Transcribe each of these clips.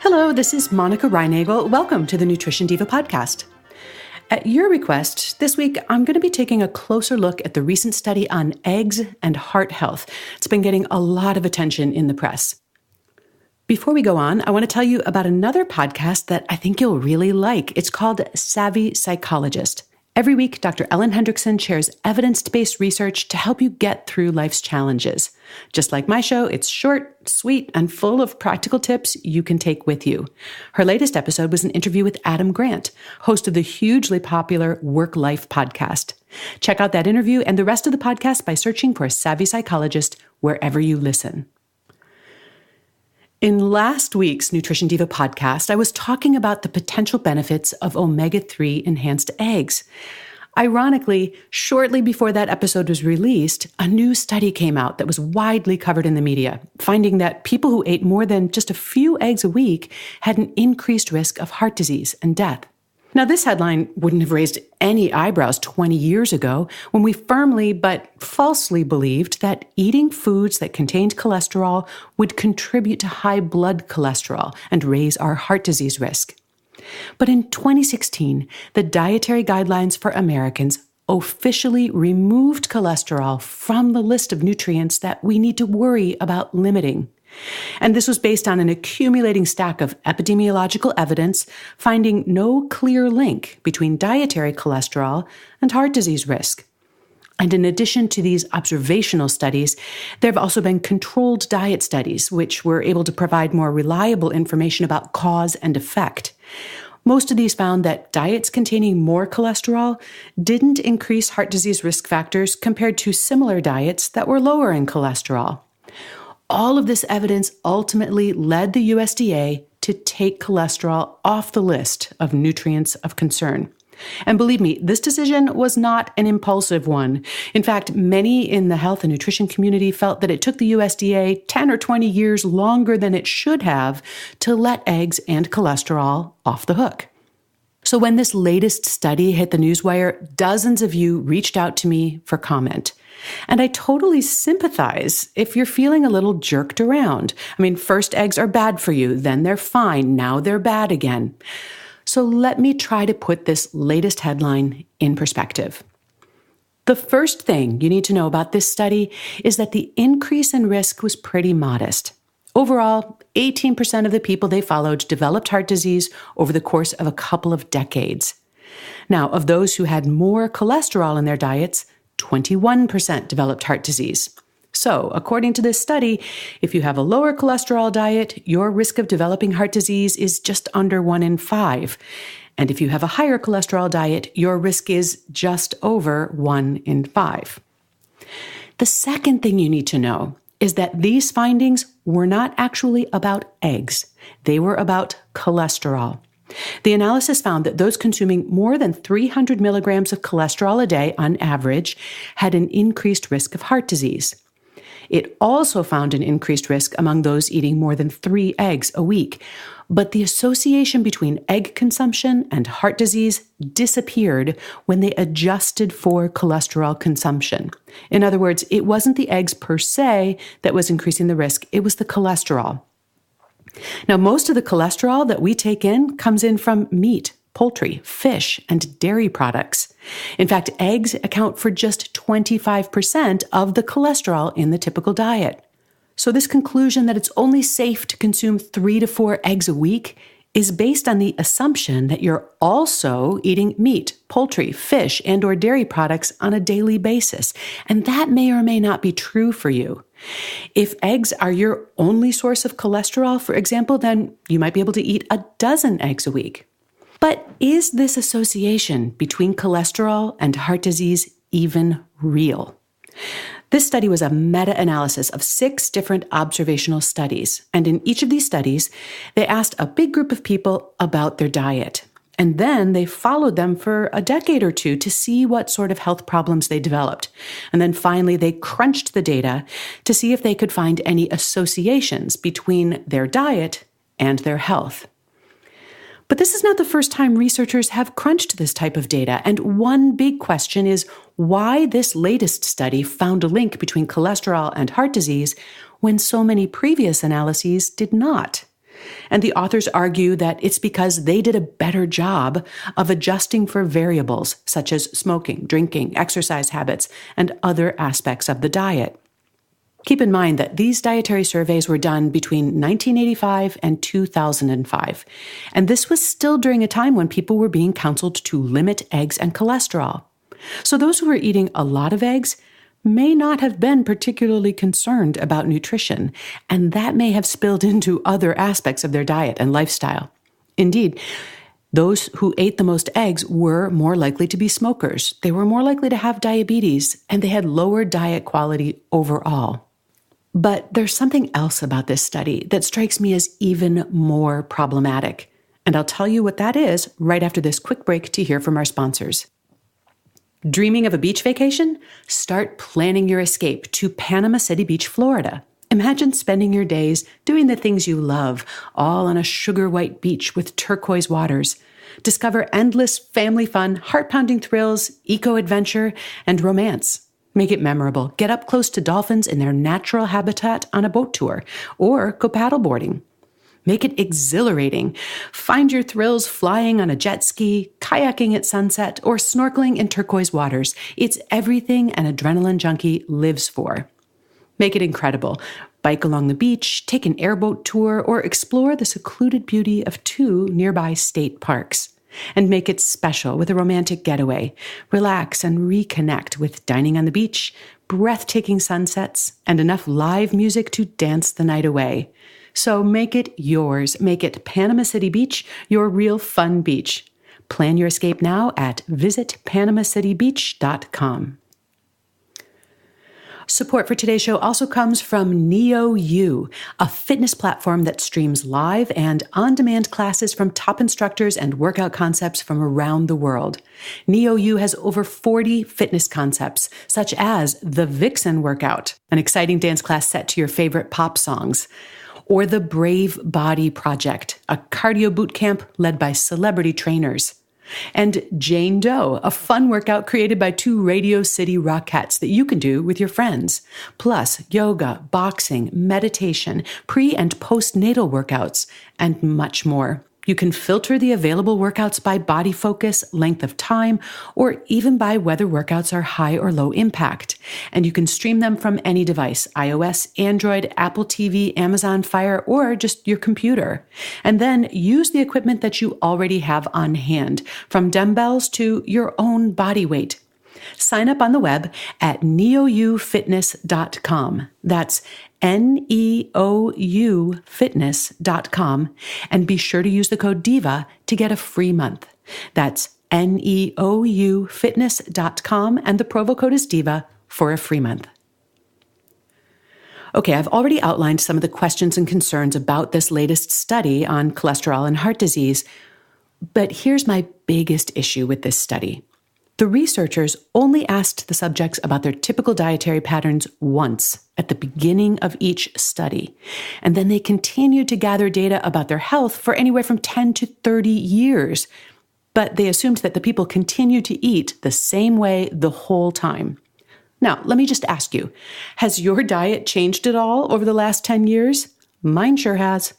Hello, this is Monica Reinagel. Welcome to the Nutrition Diva podcast. At your request, this week I'm going to be taking a closer look at the recent study on eggs and heart health. It's been getting a lot of attention in the press. Before we go on, I want to tell you about another podcast that I think you'll really like. It's called Savvy Psychologist. Every week, Dr. Ellen Hendrickson shares evidence-based research to help you get through life's challenges. Just like my show, it's short, sweet, and full of practical tips you can take with you. Her latest episode was an interview with Adam Grant, host of the hugely popular Work Life podcast. Check out that interview and the rest of the podcast by searching for Savvy Psychologist wherever you listen. In last week's Nutrition Diva podcast, I was talking about the potential benefits of omega-3 enhanced eggs. Ironically, shortly before that episode was released, a new study came out that was widely covered in the media, finding that people who ate more than just a few eggs a week had an increased risk of heart disease and death. Now, this headline wouldn't have raised any eyebrows 20 years ago when we firmly but falsely believed that eating foods that contained cholesterol would contribute to high blood cholesterol and raise our heart disease risk. But in 2016, the Dietary Guidelines for Americans officially removed cholesterol from the list of nutrients that we need to worry about limiting. And this was based on an accumulating stack of epidemiological evidence finding no clear link between dietary cholesterol and heart disease risk. And in addition to these observational studies, there have also been controlled diet studies, which were able to provide more reliable information about cause and effect. Most of these found that diets containing more cholesterol didn't increase heart disease risk factors compared to similar diets that were lower in cholesterol. All of this evidence ultimately led the USDA to take cholesterol off the list of nutrients of concern. And believe me, this decision was not an impulsive one. In fact, many in the health and nutrition community felt that it took the USDA 10 or 20 years longer than it should have to let eggs and cholesterol off the hook. So when this latest study hit the newswire, dozens of you reached out to me for comment. And I totally sympathize if you're feeling a little jerked around. I mean, first eggs are bad for you, then they're fine, now they're bad again. So let me try to put this latest headline in perspective. The first thing you need to know about this study is that the increase in risk was pretty modest. Overall, 18% of the people they followed developed heart disease over the course of a couple of decades. Now, of those who had more cholesterol in their diets, 21% developed heart disease. So, according to this study, if you have a lower cholesterol diet, your risk of developing heart disease is just under 1 in 5. And if you have a higher cholesterol diet, your risk is just over 1 in 5. The second thing you need to know is that these findings were not actually about eggs. They were about cholesterol. The analysis found that those consuming more than 300 milligrams of cholesterol a day on average had an increased risk of heart disease. It also found an increased risk among those eating more than 3 eggs a week. But the association between egg consumption and heart disease disappeared when they adjusted for cholesterol consumption. In other words, it wasn't the eggs per se that was increasing the risk, it was the cholesterol. Now, most of the cholesterol that we take in comes in from meat, poultry, fish, and dairy products. In fact, eggs account for just 25% of the cholesterol in the typical diet. So this conclusion that it's only safe to consume 3 to 4 eggs a week is based on the assumption that you're also eating meat, poultry, fish, and/or dairy products on a daily basis. And that may or may not be true for you. If eggs are your only source of cholesterol, for example, then you might be able to eat a dozen eggs a week. But is this association between cholesterol and heart disease even real? This study was a meta-analysis of 6 different observational studies. And in each of these studies, they asked a big group of people about their diet. And then they followed them for a decade or two to see what sort of health problems they developed. And then finally, they crunched the data to see if they could find any associations between their diet and their health. But this is not the first time researchers have crunched this type of data. And one big question is why this latest study found a link between cholesterol and heart disease when so many previous analyses did not. And the authors argue that it's because they did a better job of adjusting for variables such as smoking, drinking, exercise habits, and other aspects of the diet. Keep in mind that these dietary surveys were done between 1985 and 2005, and this was still during a time when people were being counseled to limit eggs and cholesterol. So those who were eating a lot of eggs may not have been particularly concerned about nutrition, and that may have spilled into other aspects of their diet and lifestyle. Indeed, those who ate the most eggs were more likely to be smokers. They were more likely to have diabetes, and they had lower diet quality overall. But there's something else about this study that strikes me as even more problematic, and I'll tell you what that is right after this quick break to hear from our sponsors. Dreaming of a beach vacation? Start planning your escape to Panama City Beach, Florida. Imagine spending your days doing the things you love, all on a sugar-white beach with turquoise waters. Discover endless family fun, heart-pounding thrills, eco-adventure, and romance. Make it memorable. Get up close to dolphins in their natural habitat on a boat tour, or go paddleboarding. Make it exhilarating. Find your thrills flying on a jet ski, kayaking at sunset, or snorkeling in turquoise waters. It's everything an adrenaline junkie lives for. Make it incredible. Bike along the beach, take an airboat tour, or explore the secluded beauty of 2 nearby state parks. And make it special with a romantic getaway. Relax and reconnect with dining on the beach, breathtaking sunsets, and enough live music to dance the night away. So make it yours. Make it Panama City Beach, your real fun beach. Plan your escape now at visitpanamacitybeach.com. Support for today's show also comes from NeoU, a fitness platform that streams live and on-demand classes from top instructors and workout concepts from around the world. NeoU has over 40 fitness concepts, such as the Vixen Workout, an exciting dance class set to your favorite pop songs, or the Brave Body Project, a cardio boot camp led by celebrity trainers. And Jane Doe, a fun workout created by 2 Radio City Rockettes that you can do with your friends. Plus, yoga, boxing, meditation, pre- and postnatal workouts, and much more. You can filter the available workouts by body focus, length of time, or even by whether workouts are high or low impact. And you can stream them from any device, iOS, Android, Apple TV, Amazon Fire, or just your computer. And then use the equipment that you already have on hand, from dumbbells to your own body weight. Sign up on the web at neoufitness.com. That's neoufitness.com, and be sure to use the code DIVA to get a free month. That's neoufitness.com, and the promo code is DIVA for a free month. Okay, I've already outlined some of the questions and concerns about this latest study on cholesterol and heart disease, but here's my biggest issue with this study. The researchers only asked the subjects about their typical dietary patterns once at the beginning of each study, and then they continued to gather data about their health for anywhere from 10 to 30 years. But they assumed that the people continued to eat the same way the whole time. Now, let me just ask you, has your diet changed at all over the last 10 years? Mine sure has.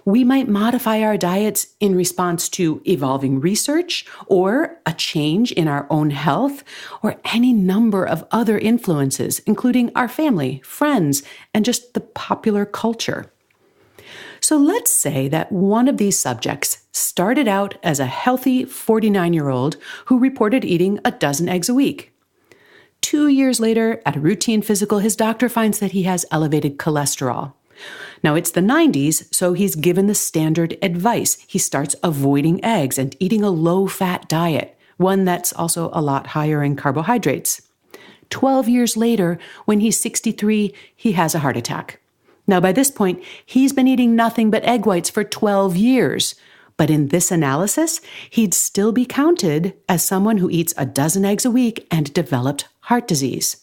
We might modify our diets in response to evolving research or a change in our own health or any number of other influences, including our family, friends, and just the popular culture. So let's say that one of these subjects started out as a healthy 49-year-old who reported eating a dozen eggs a week. 2 years later, at a routine physical, his doctor finds that he has elevated cholesterol. Now, it's the 90s, so he's given the standard advice. He starts avoiding eggs and eating a low-fat diet, one that's also a lot higher in carbohydrates. 12 years later, when he's 63, he has a heart attack. Now, by this point, he's been eating nothing but egg whites for 12 years. But in this analysis, he'd still be counted as someone who eats a dozen eggs a week and developed heart disease.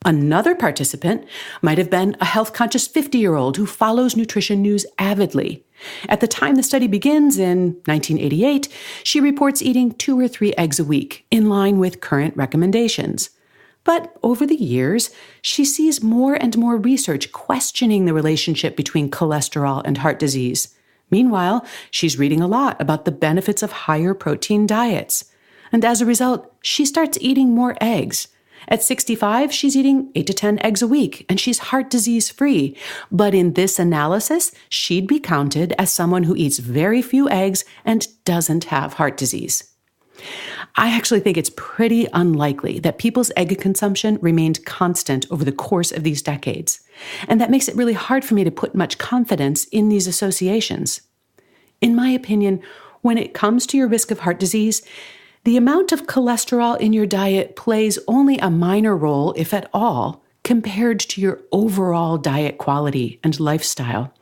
Another participant might have been a health-conscious 50-year-old who follows nutrition news avidly. At the time the study begins in 1988, she reports eating 2 or 3 eggs a week, in line with current recommendations. But over the years, she sees more and more research questioning the relationship between cholesterol and heart disease. Meanwhile, she's reading a lot about the benefits of higher protein diets. And as a result, she starts eating more eggs. At 65, she's eating 8 to 10 eggs a week, and she's heart disease free. But in this analysis, she'd be counted as someone who eats very few eggs and doesn't have heart disease. I actually think it's pretty unlikely that people's egg consumption remained constant over the course of these decades. And that makes it really hard for me to put much confidence in these associations. In my opinion, when it comes to your risk of heart disease, the amount of cholesterol in your diet plays only a minor role, if at all, compared to your overall diet quality and lifestyle.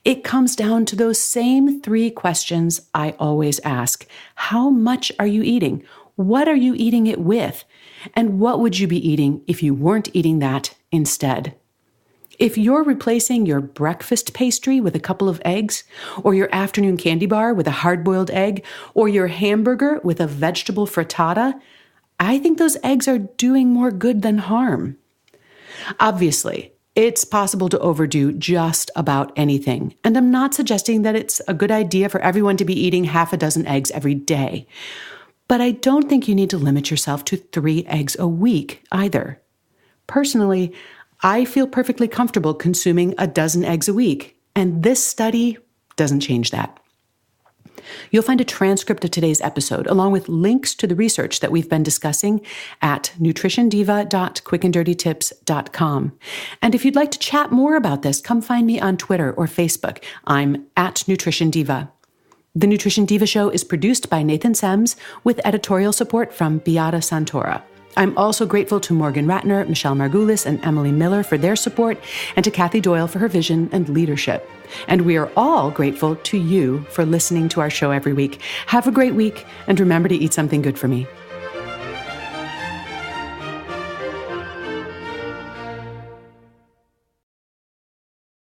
It comes down to those same 3 questions I always ask. How much are you eating? What are you eating it with? And what would you be eating if you weren't eating that instead? If you're replacing your breakfast pastry with a couple of eggs, or your afternoon candy bar with a hard-boiled egg, or your hamburger with a vegetable frittata, I think those eggs are doing more good than harm. Obviously, it's possible to overdo just about anything, and I'm not suggesting that it's a good idea for everyone to be eating half a dozen eggs every day. But I don't think you need to limit yourself to 3 eggs a week either. Personally, I feel perfectly comfortable consuming a dozen eggs a week, and this study doesn't change that. You'll find a transcript of today's episode, along with links to the research that we've been discussing at nutritiondiva.quickanddirtytips.com. And if you'd like to chat more about this, come find me on Twitter or Facebook. I'm at Nutrition Diva. The Nutrition Diva Show is produced by Nathan Sems with editorial support from Beata Santora. I'm also grateful to Morgan Ratner, Michelle Margulis, and Emily Miller for their support, and to Kathy Doyle for her vision and leadership. And we are all grateful to you for listening to our show every week. Have a great week, and remember to eat something good for me.